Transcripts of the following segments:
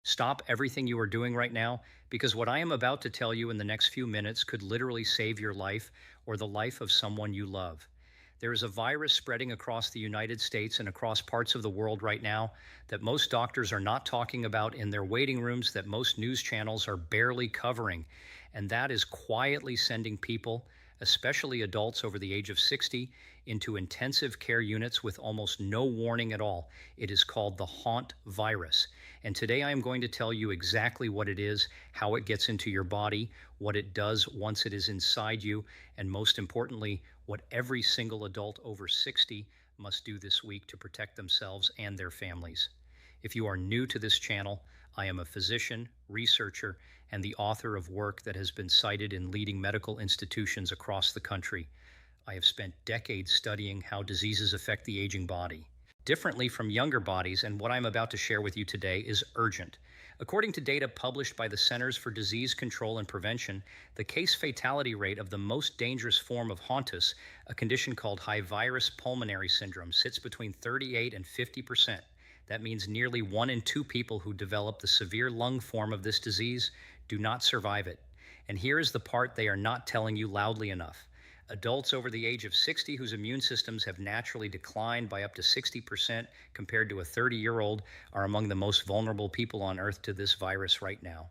Stop everything you are doing right now because what I am about to tell you in the next few minutes could literally save your life or the life of someone you love. There is a virus spreading across the United States and across parts of the world right now that most doctors are not talking about in their waiting rooms, that most news channels are barely covering. And that is quietly sending people, especially adults over the age of 60, into intensive care units with almost no warning at all. It is called the Hantavirus. And today I am going to tell you exactly what it is, how it gets into your body, what it does once it is inside you, and most importantly, what every single adult over 60 must do this week to protect themselves and their families. If you are new to this channel, I am a physician, researcher, and the author of work that has been cited in leading medical institutions across the country. I have spent decades studying how diseases affect the aging body differently from younger bodies, and what I'm about to share with you today is urgent. According to data published by the Centers for Disease Control and Prevention, the case fatality rate of the most dangerous form of Hantavirus, a condition called Hantavirus Pulmonary Syndrome, sits between 38 and 50%. That means nearly 1 in 2 people who develop the severe lung form of this disease do not survive it. And here is the part they are not telling you loudly enough. Adults over the age of 60 whose immune systems have naturally declined by up to 60% compared to a 30-year-old are among the most vulnerable people on earth to this virus right now.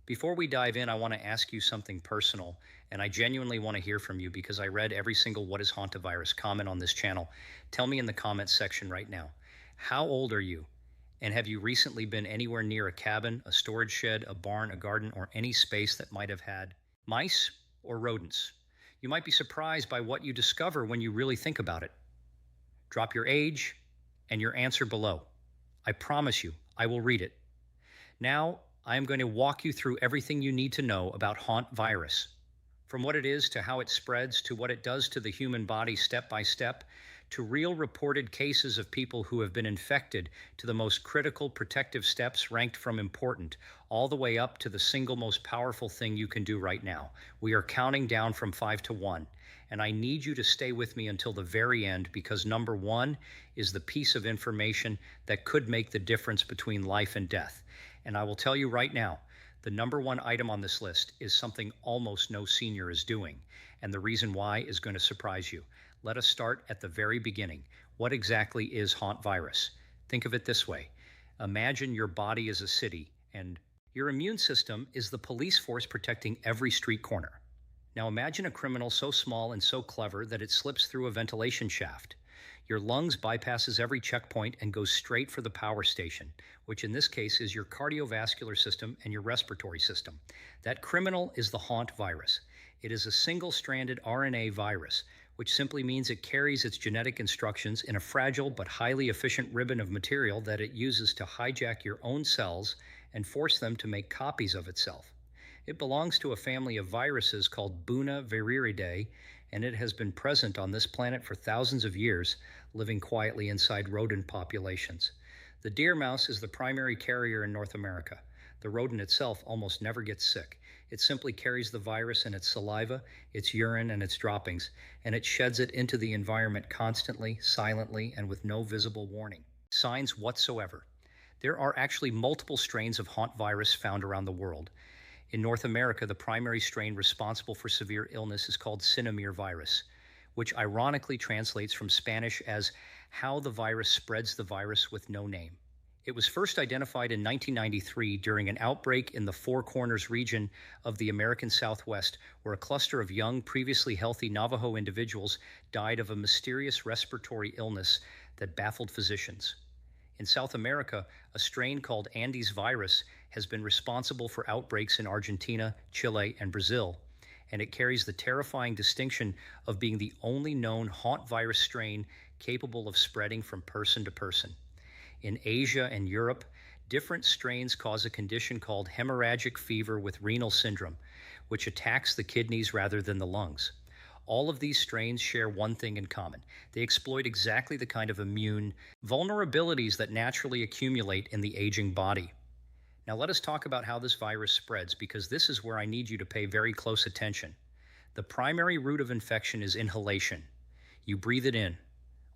Before we dive in, I want to ask you something personal, and I genuinely want to hear from you because I read every single What is Hantavirus comment on this channel. Tell me in the comments section right now, how old are you? And have you recently been anywhere near a cabin, a storage shed, a barn, a garden, or any space that might have had mice or rodents? You might be surprised by what you discover when you really think about it. Drop your age and your answer below. I promise you, I will read it. Now, I am going to walk you through everything you need to know about Hantavirus, from what it is to how it spreads to what it does to the human body step by step, to real reported cases of people who have been infected, to the most critical protective steps ranked from important, all the way up to the single most powerful thing you can do right now. We are counting down from 5 to 1, and I need you to stay with me until the very end because number 1 is the piece of information that could make the difference between life and death. And I will tell you right now, the number 1 item on this list is something almost no senior is doing, and the reason why is going to surprise you. Let us start at the very beginning. What exactly is Hantavirus? Think of it this way. Imagine your body is a city, and your immune system is the police force protecting every street corner. Now imagine a criminal so small and so clever that it slips through a ventilation shaft. Your lungs bypasses every checkpoint and goes straight for the power station, which in this case is your cardiovascular system and your respiratory system. That criminal is the Hantavirus. It is a single-stranded RNA virus, which simply means it carries its genetic instructions in a fragile but highly efficient ribbon of material that it uses to hijack your own cells and force them to make copies of itself. It belongs to a family of viruses called Bunaviridae, and it has been present on this planet for thousands of years, living quietly inside rodent populations. The deer mouse is the primary carrier in North America. The rodent itself almost never gets sick. It simply carries the virus in its saliva, its urine, and its droppings, and it sheds it into the environment constantly, silently, and with no visible warning signs whatsoever. There are actually multiple strains of Hantavirus found around the world. In North America, the primary strain responsible for severe illness is called cynomyvirus, which ironically translates from Spanish as how the virus spreads the virus with no name. It was first identified in 1993 during an outbreak in the Four Corners region of the American Southwest, where a cluster of young, previously healthy Navajo individuals died of a mysterious respiratory illness that baffled physicians. In South America, a strain called Andes virus has been responsible for outbreaks in Argentina, Chile, and Brazil, and it carries the terrifying distinction of being the only known Hantavirus strain capable of spreading from person to person. In Asia and Europe, different strains cause a condition called hemorrhagic fever with renal syndrome, which attacks the kidneys rather than the lungs. All of these strains share one thing in common. They exploit exactly the kind of immune vulnerabilities that naturally accumulate in the aging body. Now let us talk about how this virus spreads, because this is where I need you to pay very close attention. The primary route of infection is inhalation. You breathe it in.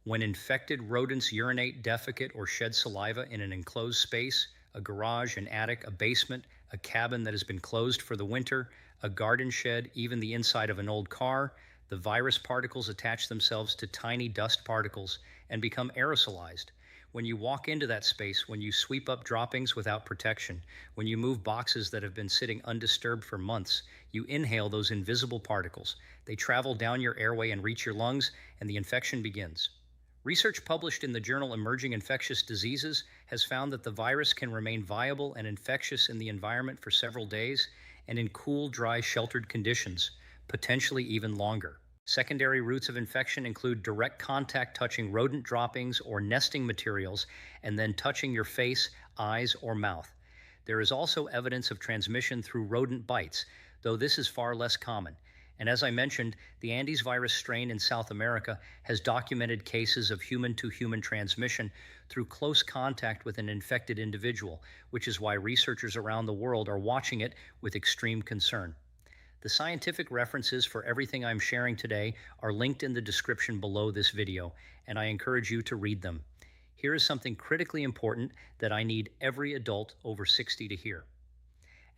When infected rodents urinate, defecate, or shed saliva in an enclosed space, a garage, an attic, a basement, a cabin that has been closed for the winter, a garden shed, even the inside of an old car. The virus particles attach themselves to tiny dust particles and become aerosolized. When you walk into that space, when you sweep up droppings without protection, when you move boxes that have been sitting undisturbed for months, you inhale those invisible particles. They travel down your airway and reach your lungs, and the infection begins. Research published in the journal Emerging Infectious Diseases has found that the virus can remain viable and infectious in the environment for several days and in cool, dry, sheltered conditions, potentially even longer. Secondary routes of infection include direct contact touching rodent droppings or nesting materials and then touching your face, eyes, or mouth. There is also evidence of transmission through rodent bites, though this is far less common. And as I mentioned, the Andes virus strain in South America has documented cases of human-to-human transmission through close contact with an infected individual, which is why researchers around the world are watching it with extreme concern. The scientific references for everything I'm sharing today are linked in the description below this video, and I encourage you to read them. Here is something critically important that I need every adult over 60 to hear.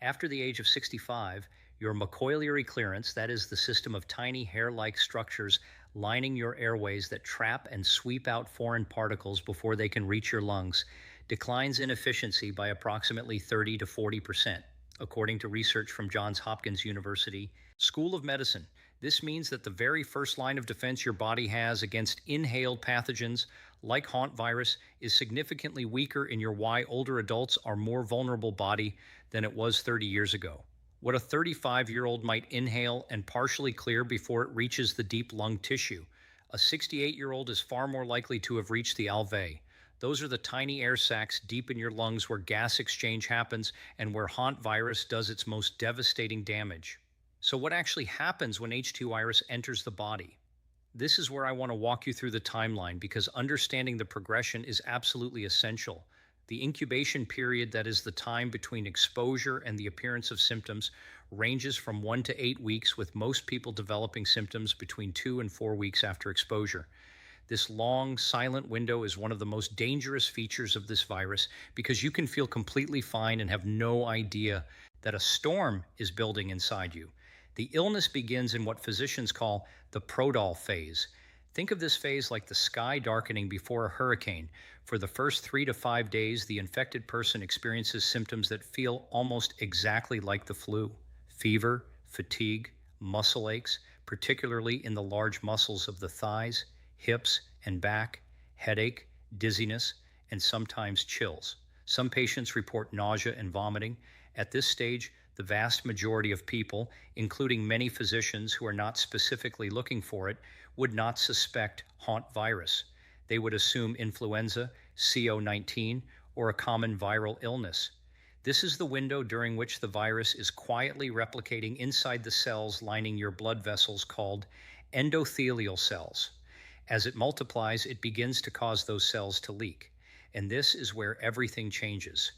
After the age of 65, your mucoiliary clearance, that is the system of tiny hair-like structures lining your airways that trap and sweep out foreign particles before they can reach your lungs, declines in efficiency by approximately 30 to 40%. According to research from Johns Hopkins University School of Medicine. This means that the very first line of defense your body has against inhaled pathogens like Hantavirus is significantly weaker in your why older adults are more vulnerable body than it was 30 years ago. What a 35-year-old might inhale and partially clear before it reaches the deep lung tissue, a 68-year-old is far more likely to have reached the alveoli. Those are the tiny air sacs deep in your lungs where gas exchange happens and where Hantavirus does its most devastating damage. So what actually happens when H2 virus enters the body? This is where I want to walk you through the timeline because understanding the progression is absolutely essential. The incubation period, that is the time between exposure and the appearance of symptoms, ranges from 1 to 8 weeks, with most people developing symptoms between 2 and 4 weeks after exposure. This long, silent window is one of the most dangerous features of this virus because you can feel completely fine and have no idea that a storm is building inside you. The illness begins in what physicians call the prodrome phase. Think of this phase like the sky darkening before a hurricane. For the first 3 to 5 days, the infected person experiences symptoms that feel almost exactly like the flu. Fever, fatigue, muscle aches, particularly in the large muscles of the thighs, hips and back, headache, dizziness, and sometimes chills. Some patients report nausea and vomiting. At this stage, the vast majority of people, including many physicians who are not specifically looking for it, would not suspect Hantavirus. They would assume influenza, CO-19, or a common viral illness. This is the window during which the virus is quietly replicating inside the cells lining your blood vessels called endothelial cells. As it multiplies, it begins to cause those cells to leak. And this is where everything changes.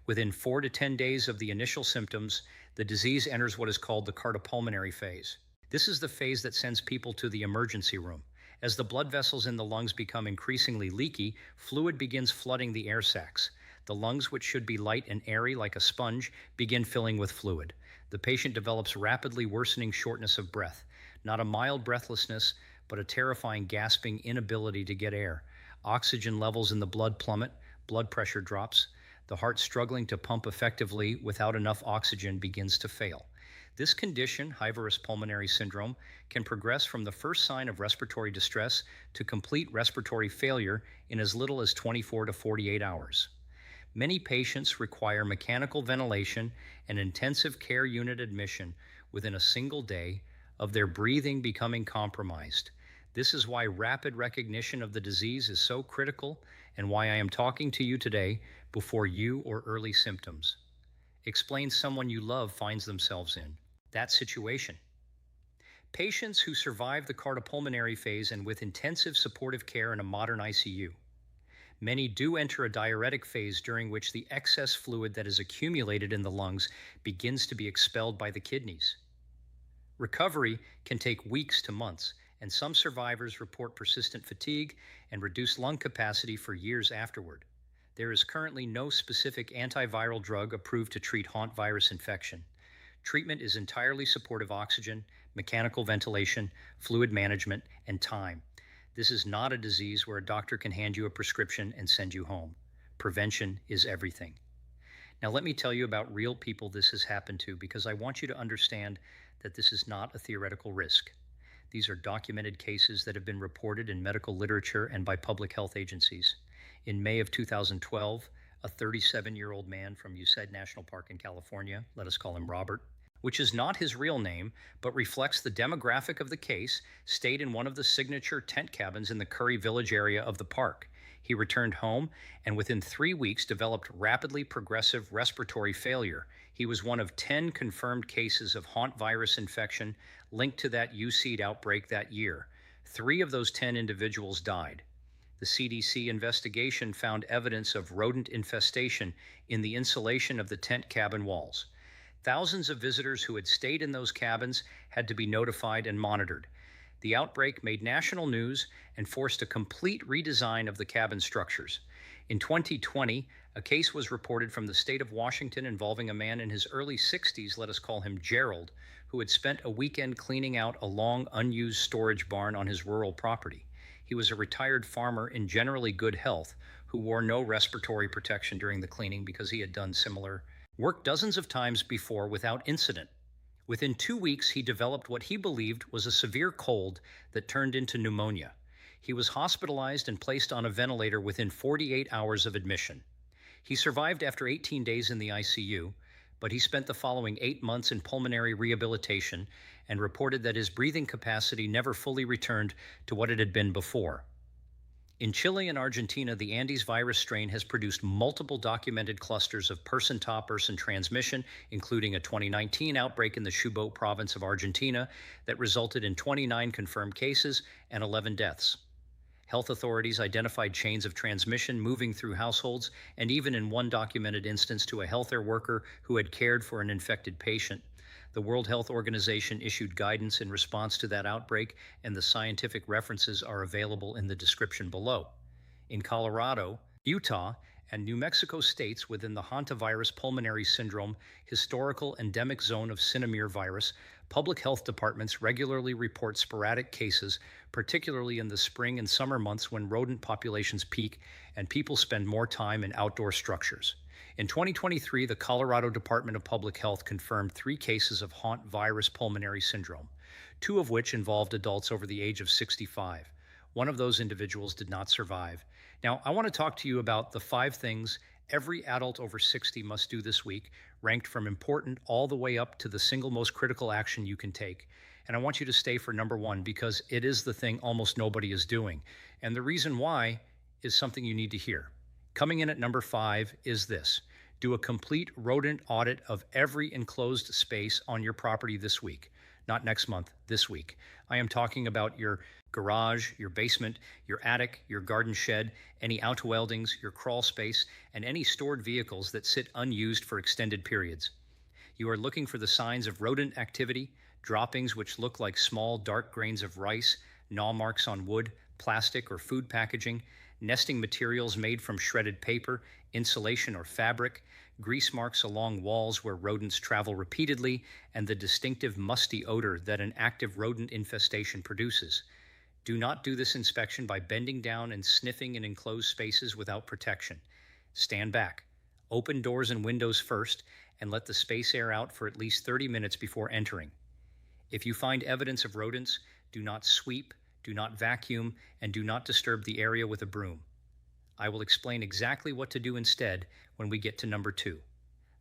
Within 4 to 10 days of the initial symptoms, the disease enters what is called the cardiopulmonary phase. This is the phase that sends people to the emergency room. As the blood vessels in the lungs become increasingly leaky, fluid begins flooding the air sacs. The lungs, which should be light and airy like a sponge, begin filling with fluid. The patient develops rapidly worsening shortness of breath. Not a mild breathlessness, but a terrifying gasping inability to get air. Oxygen levels in the blood plummet, blood pressure drops. The heart struggling to pump effectively without enough oxygen begins to fail. This condition, Hantavirus Pulmonary Syndrome, can progress from the first sign of respiratory distress to complete respiratory failure in as little as 24 to 48 hours. Many patients require mechanical ventilation and intensive care unit admission within a single day of their breathing becoming compromised. This is why rapid recognition of the disease is so critical and why I am talking to you today before you or early symptoms. Explain someone you love finds themselves in that situation. Patients who survive the cardiopulmonary phase and with intensive supportive care in a modern ICU. Many do enter a diuretic phase during which the excess fluid that is accumulated in the lungs begins to be expelled by the kidneys. Recovery can take weeks to months, and some survivors report persistent fatigue and reduced lung capacity for years afterward. There is currently no specific antiviral drug approved to treat Hantavirus infection. Treatment is entirely supportive oxygen, mechanical ventilation, fluid management, and time. This is not a disease where a doctor can hand you a prescription and send you home. Prevention is everything. Now, let me tell you about real people this has happened to because I want you to understand that this is not a theoretical risk. These are documented cases that have been reported in medical literature and by public health agencies. In May of 2012, a 37-year-old man from Used National Park in California, let us call him Robert, which is not his real name, but reflects the demographic of the case, stayed in one of the signature tent cabins in the Curry Village area of the park. He returned home and within 3 weeks developed rapidly progressive respiratory failure. He was one of 10 confirmed cases of Hantavirus infection linked to that USEED outbreak that year. 3 of those 10 individuals died. The CDC investigation found evidence of rodent infestation in the insulation of the tent cabin walls. Thousands of visitors who had stayed in those cabins had to be notified and monitored. The outbreak made national news and forced a complete redesign of the cabin structures. In 2020, a case was reported from the state of Washington involving a man in his early 60s, let us call him Gerald, who had spent a weekend cleaning out a long unused storage barn on his rural property. He was a retired farmer in generally good health who wore no respiratory protection during the cleaning because he had done similar work dozens of times before without incident. Within 2 weeks, he developed what he believed was a severe cold that turned into pneumonia. He was hospitalized and placed on a ventilator within 48 hours of admission. He survived after 18 days in the ICU, but he spent the following 8 months in pulmonary rehabilitation and reported that his breathing capacity never fully returned to what it had been before. In Chile and Argentina, the Andes virus strain has produced multiple documented clusters of person-to-person transmission, including a 2019 outbreak in the Chubut province of Argentina that resulted in 29 confirmed cases and 11 deaths. Health authorities identified chains of transmission moving through households, and even in one documented instance to a healthcare worker who had cared for an infected patient. The World Health Organization issued guidance in response to that outbreak, and the scientific references are available in the description below. In Colorado, Utah, and New Mexico states within the Hantavirus Pulmonary Syndrome historical endemic zone of cynomyr virus, public health departments regularly report sporadic cases, particularly in the spring and summer months when rodent populations peak and people spend more time in outdoor structures. In 2023, the Colorado Department of Public Health confirmed 3 cases of Hantavirus Pulmonary Syndrome, 2 of which involved adults over the age of 65. One of those individuals did not survive. Now, I want to talk to you about the 5 things every adult over 60 must do this week, ranked from important all the way up to the single most critical action you can take. And I want you to stay for number 1 because it is the thing almost nobody is doing. And the reason why is something you need to hear. Coming in at number 5 is this. Do a complete rodent audit of every enclosed space on your property this week. Not next month, this week. I am talking about your garage, your basement, your attic, your garden shed, any outweldings, your crawl space, and any stored vehicles that sit unused for extended periods. You are looking for the signs of rodent activity, droppings which look like small dark grains of rice, gnaw marks on wood, plastic or food packaging, nesting materials made from shredded paper, insulation or fabric, grease marks along walls where rodents travel repeatedly, and the distinctive musty odor that an active rodent infestation produces. Do not do this inspection by bending down and sniffing in enclosed spaces without protection. Stand back. Open doors and windows first, and let the space air out for at least 30 minutes before entering. If you find evidence of rodents, do not sweep, do not vacuum, and do not disturb the area with a broom. I will explain exactly what to do instead when we get to number 2.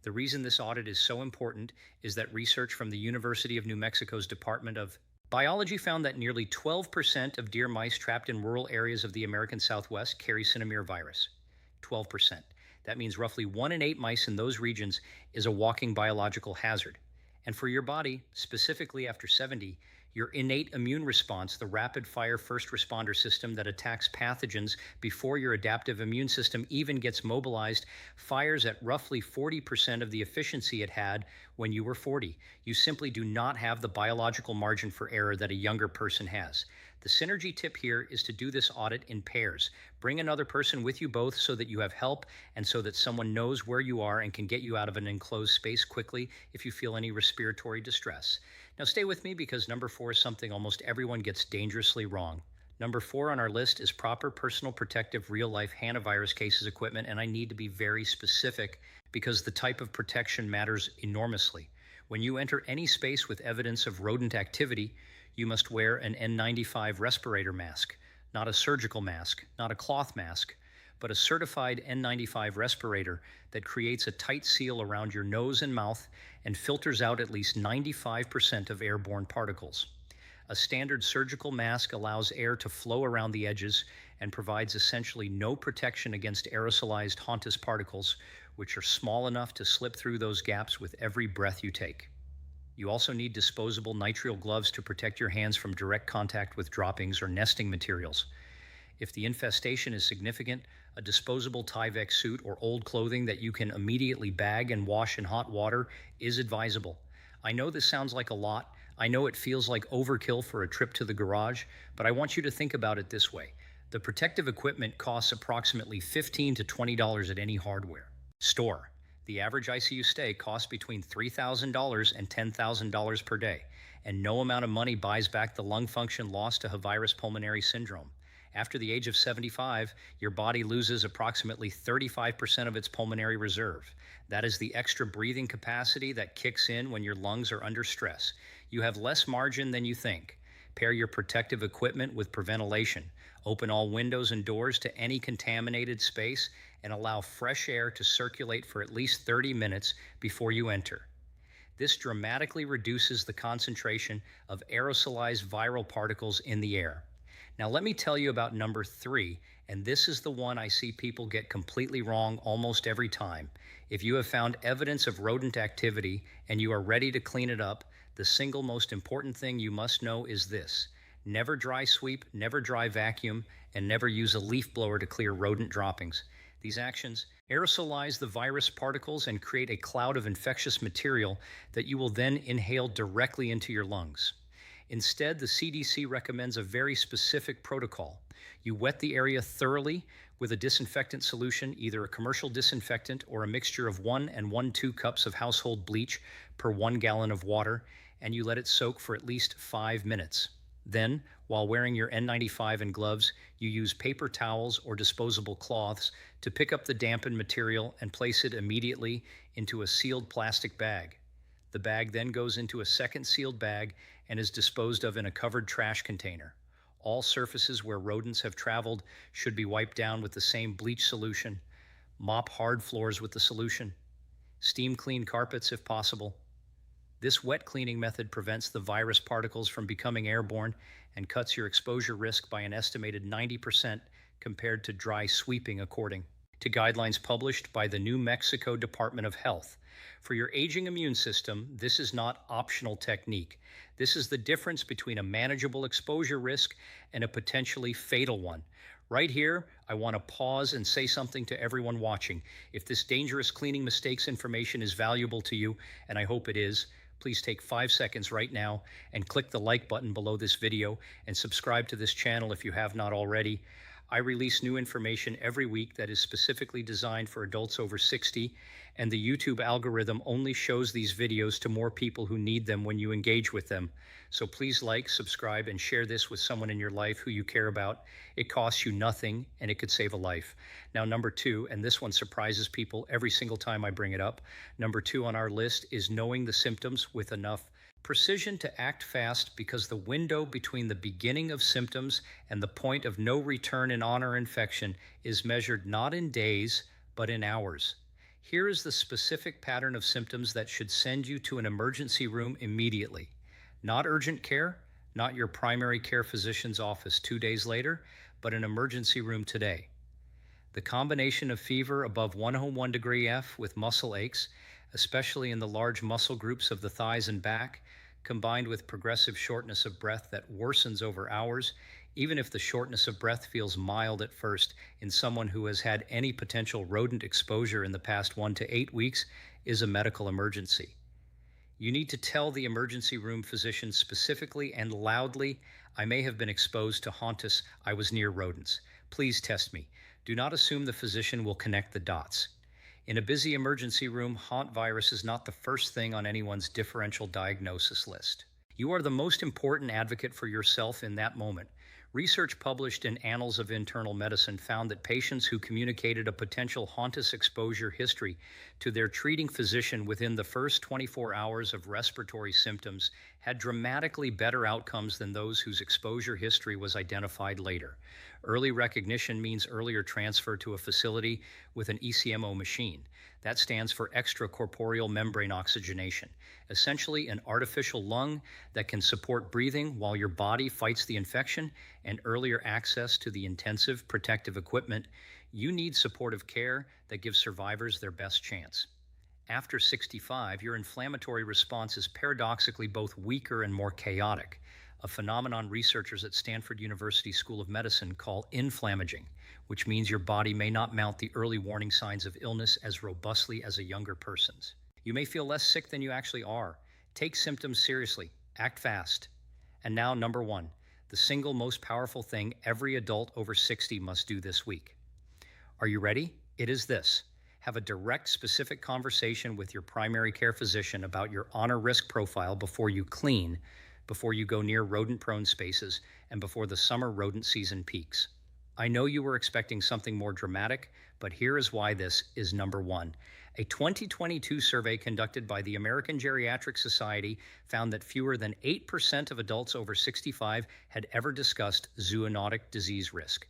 The reason this audit is so important is that research from the University of New Mexico's Department of Biology found that nearly 12% of deer mice trapped in rural areas of the American Southwest carry cynomyr virus. 12%. That means roughly 1 in 8 mice in those regions is a walking biological hazard. And for your body, specifically after 70, your innate immune response, the rapid-fire first responder system that attacks pathogens before your adaptive immune system even gets mobilized, fires at roughly 40% of the efficiency it had when you were 40. You simply do not have the biological margin for error that a younger person has. The synergy tip here is to do this audit in pairs. Bring another person with you both so that you have help and so that someone knows where you are and can get you out of an enclosed space quickly if you feel any respiratory distress. Now stay with me because number 4 is something almost everyone gets dangerously wrong. Number 4 on our list is proper personal protective real-life hantavirus cases equipment, and I need to be very specific because the type of protection matters enormously. When you enter any space with evidence of rodent activity, you must wear an N95 respirator mask, not a surgical mask, not a cloth mask, but a certified N95 respirator that creates a tight seal around your nose and mouth and filters out at least 95% of airborne particles. A standard surgical mask allows air to flow around the edges and provides essentially no protection against aerosolized Hantavirus particles, which are small enough to slip through those gaps with every breath you take. You also need disposable nitrile gloves to protect your hands from direct contact with droppings or nesting materials. If the infestation is significant, a disposable Tyvek suit or old clothing that you can immediately bag and wash in hot water is advisable. I know this sounds like a lot. I know it feels like overkill for a trip to the garage, but I want you to think about it this way. The protective equipment costs approximately $15 to $20 at any hardware store. The average ICU stay costs between $3,000 and $10,000 per day, and no amount of money buys back the lung function lost to Hantavirus Pulmonary Syndrome. After the age of 75, your body loses approximately 35% of its pulmonary reserve. That is the extra breathing capacity that kicks in when your lungs are under stress. You have less margin than you think. Pair your protective equipment with preventilation. Open all windows and doors to any contaminated space and allow fresh air to circulate for at least 30 minutes before you enter. This dramatically reduces the concentration of aerosolized viral particles in the air. Now let me tell you about number 3, and this is the one I see people get completely wrong almost every time. If you have found evidence of rodent activity and you are ready to clean it up, the single most important thing you must know is this: never dry sweep, never dry vacuum, and never use a leaf blower to clear rodent droppings. These actions aerosolize the virus particles and create a cloud of infectious material that you will then inhale directly into your lungs. Instead, the CDC recommends a very specific protocol. You wet the area thoroughly with a disinfectant solution, either a commercial disinfectant or a mixture of 1 and 1/2 cups of household bleach per 1 gallon of water, and you let it soak for at least 5 minutes. Then, while wearing your N95 and gloves, you use paper towels or disposable cloths to pick up the dampened material and place it immediately into a sealed plastic bag. The bag then goes into a second sealed bag and is disposed of in a covered trash container. All surfaces where rodents have traveled should be wiped down with the same bleach solution. Mop hard floors with the solution. Steam clean carpets if possible. This wet cleaning method prevents the virus particles from becoming airborne and cuts your exposure risk by an estimated 90% compared to dry sweeping, according to guidelines published by the New Mexico Department of Health. For your aging immune system, this is not optional technique. This is the difference between a manageable exposure risk and a potentially fatal one. Right here, I want to pause and say something to everyone watching. If this dangerous cleaning mistakes information is valuable to you, and I hope it is, please take 5 seconds right now and click the like button below this video and subscribe to this channel if you have not already. I release new information every week that is specifically designed for adults over 60, and the YouTube algorithm only shows these videos to more people who need them when you engage with them. So please like, subscribe, and share this with someone in your life who you care about. It costs you nothing, and it could save a life. Now, number 2, and this one surprises people every single time I bring it up. Number 2 on our list is knowing the symptoms with enough precision to act fast, because the window between the beginning of symptoms and the point of no return in honor infection is measured not in days, but in hours. Here is the specific pattern of symptoms that should send you to an emergency room immediately. Not urgent care, not your primary care physician's office 2 days later, but an emergency room today. The combination of fever above 101 degree F with muscle aches, especially in the large muscle groups of the thighs and back, combined with progressive shortness of breath that worsens over hours, even if the shortness of breath feels mild at first in someone who has had any potential rodent exposure in the past 1 to 8 weeks, is a medical emergency. You need to tell the emergency room physician specifically and loudly, I may have been exposed to Hantavirus. I was near rodents. Please test me. Do not assume the physician will connect the dots. In a busy emergency room, Hantavirus is not the first thing on anyone's differential diagnosis list. You are the most important advocate for yourself in that moment. Research published in Annals of Internal Medicine found that patients who communicated a potential Hantavirus exposure history to their treating physician within the first 24 hours of respiratory symptoms had dramatically better outcomes than those whose exposure history was identified later. Early recognition means earlier transfer to a facility with an ECMO machine. That stands for extracorporeal membrane oxygenation, essentially an artificial lung that can support breathing while your body fights the infection, and earlier access to the intensive protective equipment. You need supportive care that gives survivors their best chance. After 65, your inflammatory response is paradoxically both weaker and more chaotic, a phenomenon researchers at Stanford University School of Medicine call inflammaging, which means your body may not mount the early warning signs of illness as robustly as a younger person's. You may feel less sick than you actually are. Take symptoms seriously. Act fast. And now, number one, the single most powerful thing every adult over 60 must do this week. Are you ready? It is this. Have a direct, specific conversation with your primary care physician about your honor risk profile before you clean, before you go near rodent-prone spaces, and before the summer rodent season peaks. I know you were expecting something more dramatic, but here is why this is number one. A 2022 survey conducted by the American Geriatric Society found that fewer than 8% of adults over 65 had ever discussed zoonotic disease risk.